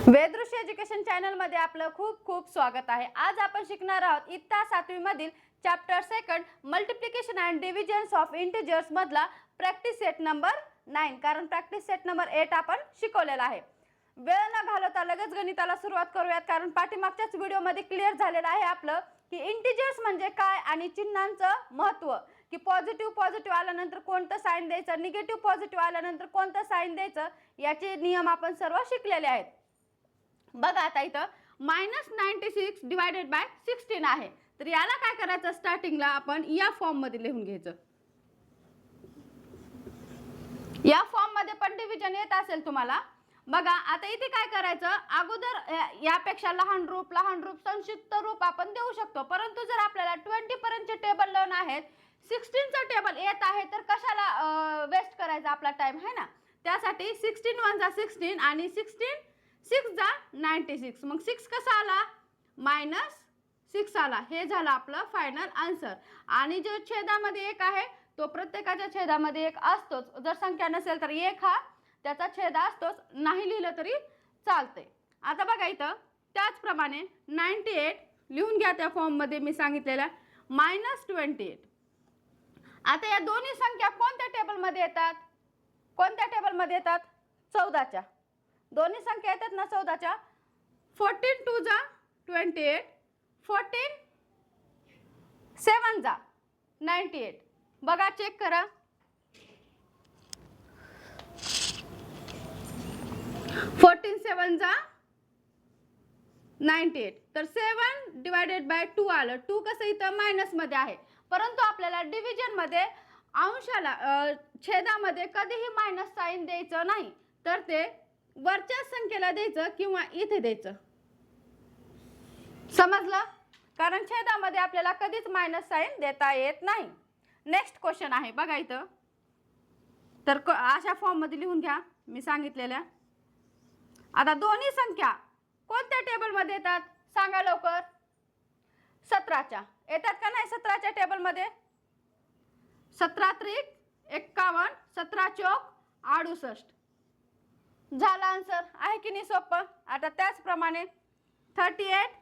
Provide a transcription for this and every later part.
वेदृश्य education channel मध्ये आपलं खूप खूप स्वागत आहे। आज आपण शिकणार आहोत इयत्ता 7वी मधील chapter 2 multiplication and divisions of integers मधला प्रॅक्टिस सेट नंबर 9, कारण प्रॅक्टिस सेट नंबर 8 आपण शिकवलेला आहे। वेळ न घालवता लगेच गणिताला सुरुवात करूयात, कारण पाठीमागच्याच व्हिडिओ मध्ये क्लिअर झालेलं आहे आपलं की इंटिजर्स म्हणजे काय आणि चिन्हांचं महत्त्व, की पॉझिटिव्ह आल्यानंतर कोणतं साइन द्यायचं, निगेटिव्ह पॉझिटिव्ह आल्यानंतर कोणतं साइन द्यायचं, याचे नियम आपण सर्व शिकलेले आहेत। बघा आता इथं -96 डिवायडेड बाय 16 आहे, तर याला काय करायचं, स्टार्टिंगला आपण या फॉर्म मध्ये लिहून घ्यायचं। या फॉर्म मध्ये पण डिव्हिजन येत असेल तुम्हाला। बघा आता इथे काय करायचं, अगोदर यापेक्षा लहान रूप संक्षिप्त रूप आपण देऊ शकतो, परंतु जर आपल्याला 20 पर्यंतचे टेबल लावून आहेत, 16 चा टेबल येत आहे, तर कशाला वेस्ट करायचा आपला टाइम है ना। त्यासाठी 16 1 जा 16 आणि 16 6 जा 96, मग 6 कसा आला, -6 आला। हे झालं आपलं फायनल आन्सर। आणि जो छेदामध्ये 1 आहे तो प्रत्येकाच्या छेदामध्ये 1 असतोच, जर संख्या नसेल तर 1 हा त्याचा छेद असतोच, नाही लिहिलं तरी चालते। आता बघा इथं त्याचप्रमाणे 98 लिहून घ्या त्या फॉर्म मध्ये मी सांगितलेला -28। आता या दोन्ही संख्या कोणत्या टेबल मध्ये येतात, 14च्या दोन्ही संख्या येतात ना 14च्या। 14 2 जा 28, 14 7 जा 98। बघा चेक करा, 14 7 जा 98, तर 7 डिवायडेड बाय 2 आलं। 2 कसं इथं मायनस मध्ये आहे, परंतु आपल्याला डिव्हिजन मध्ये अंशाला छेदामध्ये कधीही मायनस साइन द्यायचं नाही, तर ते वरच्या संख्येला द्यायचं किंवा इथे द्यायचं, समजलं? कारण छेदामध्ये आपल्याला कधीच मायनस साइन देता येत नाही। नेक्स्ट क्वेश्चन आहे बघा इथं, तर अशा फॉर्म मध्ये लिहून घ्या मी सांगितलेल्या। आता दोन्ही संख्या कोणत्या टेबल मध्ये येतात सांगा लवकर, 17च्या येतात का नाही? 17च्या टेबल मध्ये 17 त्रिक 51, 17 चौक 68 झाला आन्सर, आहे की नाही सोपं? आता त्याचप्रमाणे 38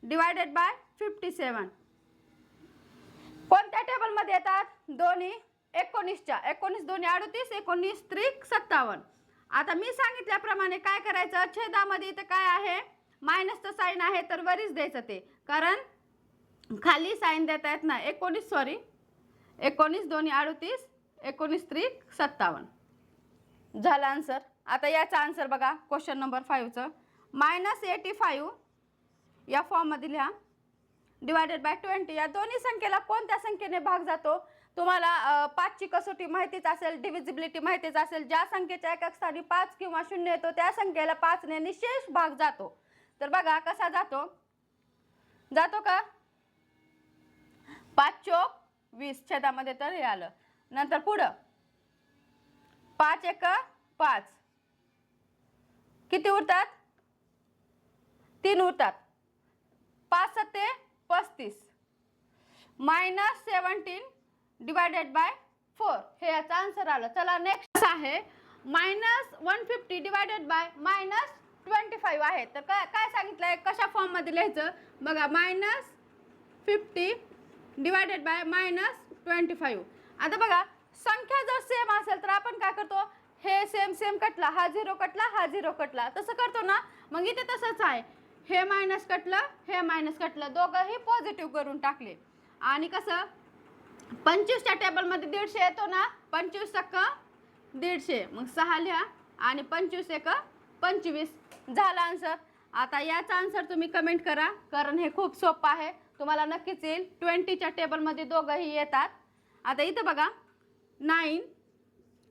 डिवायडेड बाय 57 कोणत्या टेबल मध्ये येतात? दोन्ही 19च्या, 19 दोन्ही 38, 19 त्रिक 57। आता मी सांगितल्याप्रमाणे काय करायचं, छेदामध्ये इथं काय आहे, मायनसचं साइन आहे, तर वरीच द्यायचं ते, कारण खाली साइन देता येत नाही। 19 दोन्ही 38, 19 त्रिक 57 झाला आन्सर। आता याचा आन्सर बघा क्वेश्चन नंबर 5 चं -85 या फॉर्म मध्ये लिहा डिवायडेड बाय 20। या दोन्ही संख्येला कोणत्या संख्येने भाग जातो? तुम्हाला 5 ची कसोटी माहितीच असेल, डिव्हिजिबिलिटी माहितीच असेल। ज्या संख्येच्या एकक स्थानी 5 किंवा 0 येतो त्या संख्येला 5 ने निशेष भाग जातो। तर बघा कसा जातो का, 5 चौक 20 छेदामध्ये, तर हे आलं। नंतर पुढं 5 एक 5, किती उरतात? 3 उरतात। 5 7 35 -17 डिवायडेड बाय 4 हे याचा आन्सर आलं। चला नेक्स्ट आहे -150 डिवायडेड बाय -25 आहे, तर काय सांगितलंय, कशा फॉर्म मध्ये लिहायचं बघा, -50 डिवायडेड बाय -25। आता बघा संख्या जर सेम असेल तर आपण काय करतो, हे सेम कटला, हा 0 कटला, हा 0 कटला, तसं करतो ना। मग इथे तसंच आहे, हे मायनस कटलं, हे मायनस कटलं, दोघंही पॉझिटिव्ह करून टाकले। आणि कसं 25च्या टेबल मध्ये 150 येतो ना, 25 × 150, मग 6 लिहा आणि 25 × 1 25 झाला आन्सर। आता याचा आन्सर तुम्ही कमेंट करा, कारण हे खूप सोपं आहे, तुम्हाला नक्कीच येईल। 20च्या टेबल मध्ये दोघंही येतात। आता इथं बघा 9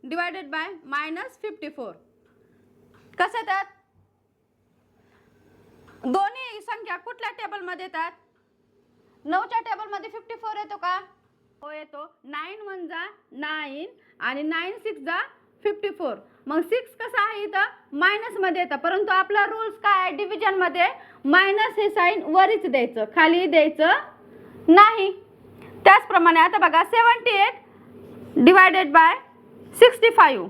डिवायडेड बाय -54 कसं येतात, दोन्ही संख्या कुठल्या टेबल मध्ये येतात? 9च्या टेबल मध्ये 54 येतो का? हो येतो। 9 1 जा 9 आणि 9 6 जा 54, मग 6 कसं आहे इथं मायनस मध्ये येतं, परंतु आपला रूल्स काय आहे, डिव्हिजन मध्ये मायनस हे साइन वरीच द्यायचं, खाली द्यायचं नाही। त्याचप्रमाणे आता बघा 78 डिवायडेड बाय 65,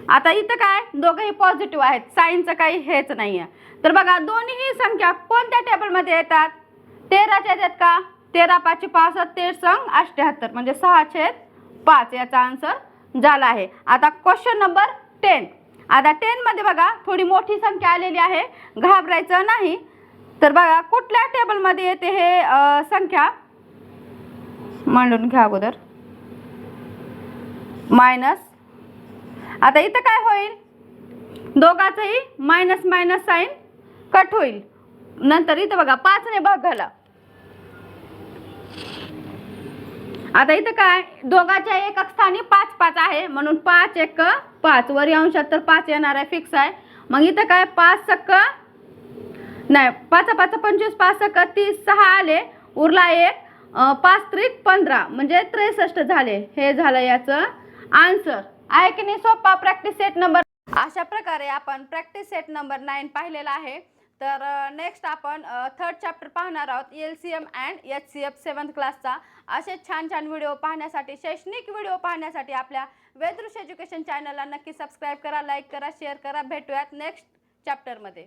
आता इथं काय दोघंही पॉझिटिव्ह आहेत, साईनचं काही हेच नाही आहे. तर बघा दोन्ही संख्या कोणत्या टेबलमध्ये येतात? 13च्या येतात का? 13 5 5 13 संग 78 म्हणजे 6/5 याचा आन्सर झाला आहे. आता क्वेश्चन नंबर 10. आता 10 मध्ये बघा थोडी मोठी संख्या आलेली आहे, घाबरायचं नाही. तर बघा कुठल्या टेबलमध्ये येते हे संख्या मांडून घ्या अगोदर. मायनस. आता इथं काय होईल? दोघांचंही मायनस मायनस साईन कट होईल. नंतर इथं बघा 5 ने भाग झाला. आता इथं काय दोघांच्या एकक स्थानी 5 5 आहे म्हणून 5 1 5 वरी अंशात तर 5 येणार आहे, फिक्स आहे. मग इथं काय 5 सक्क नाही 5 5 25 5 सक्क 30 6 आले, उरला 1 5 त्रिक 15 म्हणजे 63 झाले. हे झालं याचं आन्सर. आहे की नाही सोपा प्रॅक्टिस सेट नंबर. अशा प्रकारे आपण प्रॅक्टिस सेट नंबर 9 पाहिलेला आहे. तर नेक्स्ट आपण थर्ड चॅप्टर पाहणार आहोत, LCM अँड HCF 7th क्लासचा. असे छान छान व्हिडिओ पाहण्यासाठी, शैक्षणिक व्हिडिओ पाहण्यासाठी आपल्या वेदृश एज्युकेशन चॅनलला नक्की सबस्क्राईब करा, लाईक करा, शेअर करा. भेटूयात नेक्स्ट चॅप्टरमध्ये.